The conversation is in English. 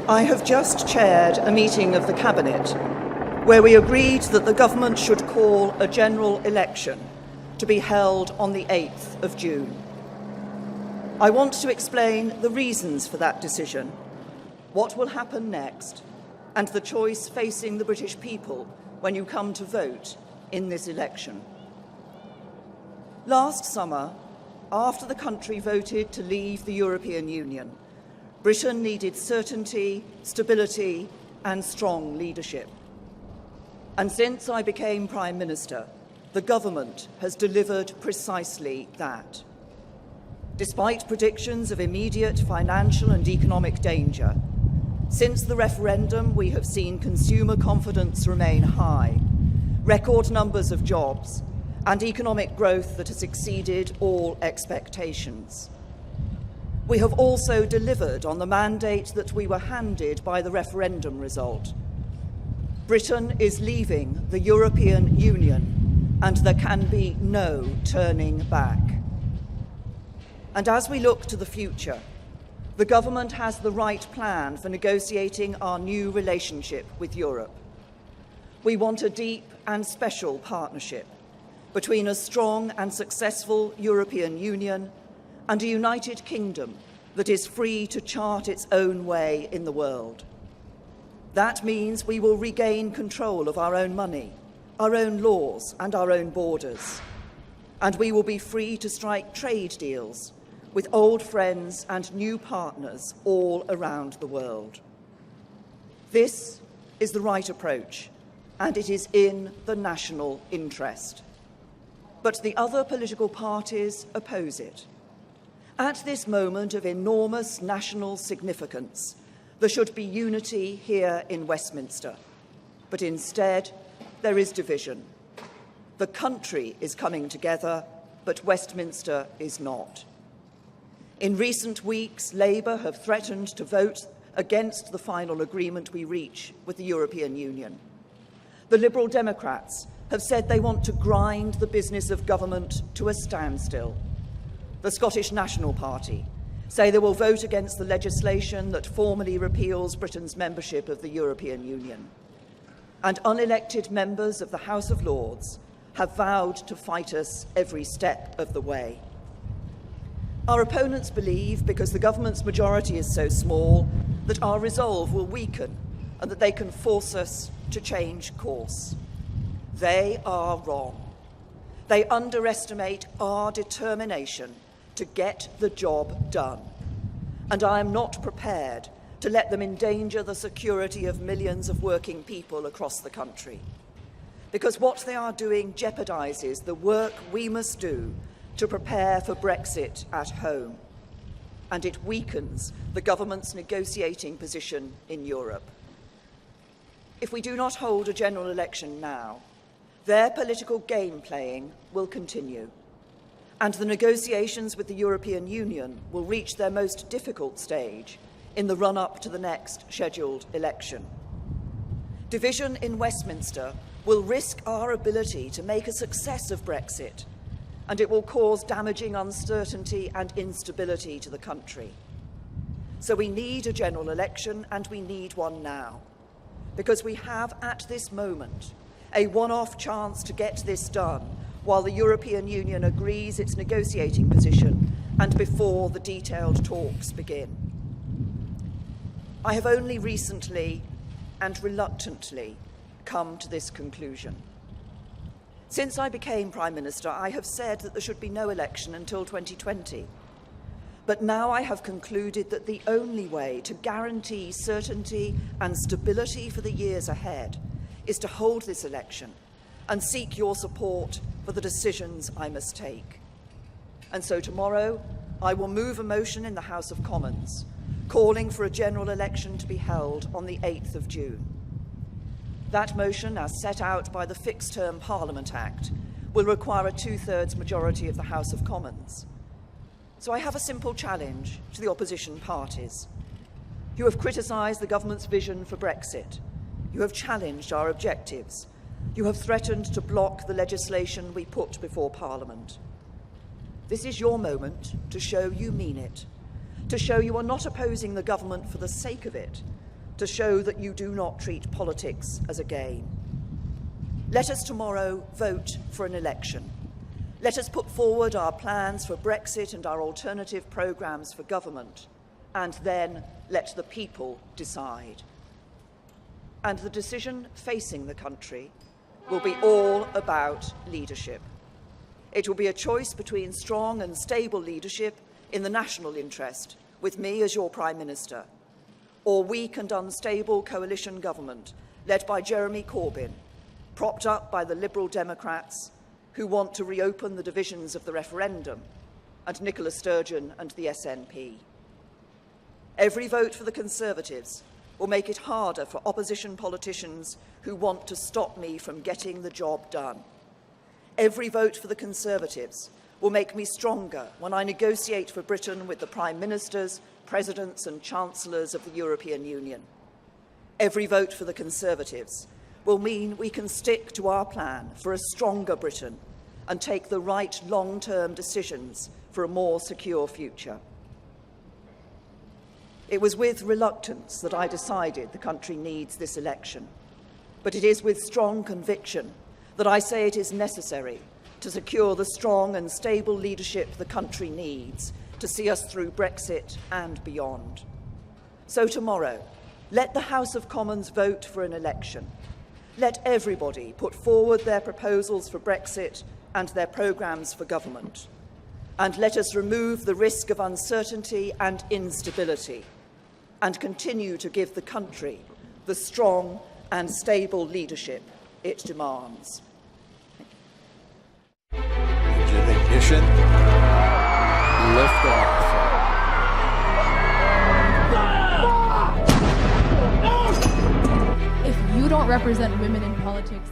I have just chaired a meeting of the Cabinet where we agreed that the government should call a general election to be held on the 8th of June. I want to explain the reasons for that decision, what will happen next, and the choice facing the British people when you come to vote in this election. Last summer, after the country voted to leave the European Union, Britain needed certainty, stability, and strong leadership. And since I became Prime Minister, the government has delivered precisely that. Despite predictions of immediate financial and economic danger, since the referendum, we have seen consumer confidence remain high, record numbers of jobs, and economic growth that has exceeded all expectations. We have also delivered on the mandate that we were handed by the referendum result. Britain is leaving the European Union, and there can be no turning back. And as we look to the future, the government has the right plan for negotiating our new relationship with Europe. We want a deep and special partnership between a strong and successful European Union and a United Kingdom that is free to chart its own way in the world. That means we will regain control of our own money, our own laws, and our own borders. And we will be free to strike trade deals with old friends and new partners all around the world. This is the right approach, and it is in the national interest. But the other political parties oppose it. At this moment of enormous national significance, there should be unity here in Westminster, but instead there is division. The country is coming together, but Westminster is not. In recent weeks, Labour have threatened to vote against the final agreement we reach with the European Union. The Liberal Democrats have said they want to grind the business of government to a standstill. The Scottish National Party say they will vote against the legislation that formally repeals Britain's membership of the European Union. And unelected members of the House of Lords have vowed to fight us every step of the way. Our opponents believe, because the government's majority is so small, that our resolve will weaken and that they can force us to change course. They are wrong. They underestimate our determination to get the job done. And I am not prepared to let them endanger the security of millions of working people across the country. Because what they are doing jeopardises the work we must do to prepare for Brexit at home. And it weakens the government's negotiating position in Europe. If we do not hold a general election now, their political game playing will continue, and the negotiations with the European Union will reach their most difficult stage in the run-up to the next scheduled election. Division in Westminster will risk our ability to make a success of Brexit, and it will cause damaging uncertainty and instability to the country. So we need a general election, and we need one now, because we have at this moment a one-off chance to get this done while the European Union agrees its negotiating position and before the detailed talks begin. I have only recently and reluctantly come to this conclusion. Since I became Prime Minister, I have said that there should be no election until 2020. But now I have concluded that the only way to guarantee certainty and stability for the years ahead is to hold this election and seek your support for the decisions I must take. And so tomorrow, I will move a motion in the House of Commons calling for a general election to be held on the 8th of June. That motion, as set out by the Fixed Term Parliament Act, will require a two-thirds majority of the House of Commons. So I have a simple challenge to the opposition parties. You have criticised the government's vision for Brexit. You have challenged our objectives. You have threatened to block the legislation we put before Parliament. This is your moment to show you mean it, to show you are not opposing the government for the sake of it, to show that you do not treat politics as a game. Let us tomorrow vote for an election. Let us put forward our plans for Brexit and our alternative programmes for government, and then let the people decide. And the decision facing the country will be all about leadership. It will be a choice between strong and stable leadership in the national interest, with me as your Prime Minister, or weak and unstable coalition government led by Jeremy Corbyn, propped up by the Liberal Democrats who want to reopen the divisions of the referendum, and Nicola Sturgeon and the SNP. Every vote for the Conservatives will make it harder for opposition politicians who want to stop me from getting the job done. Every vote for the Conservatives will make me stronger when I negotiate for Britain with the Prime Ministers, Presidents and Chancellors of the European Union. Every vote for the Conservatives will mean we can stick to our plan for a stronger Britain and take the right long-term decisions for a more secure future. It was with reluctance that I decided the country needs this election, but it is with strong conviction that I say it is necessary to secure the strong and stable leadership the country needs to see us through Brexit and beyond. So tomorrow, let the House of Commons vote for an election. Let everybody put forward their proposals for Brexit and their programmes for government. And let us remove the risk of uncertainty and instability and continue to give the country the strong and stable leadership it demands. Ignition. Lift off. If you don't represent women in politics,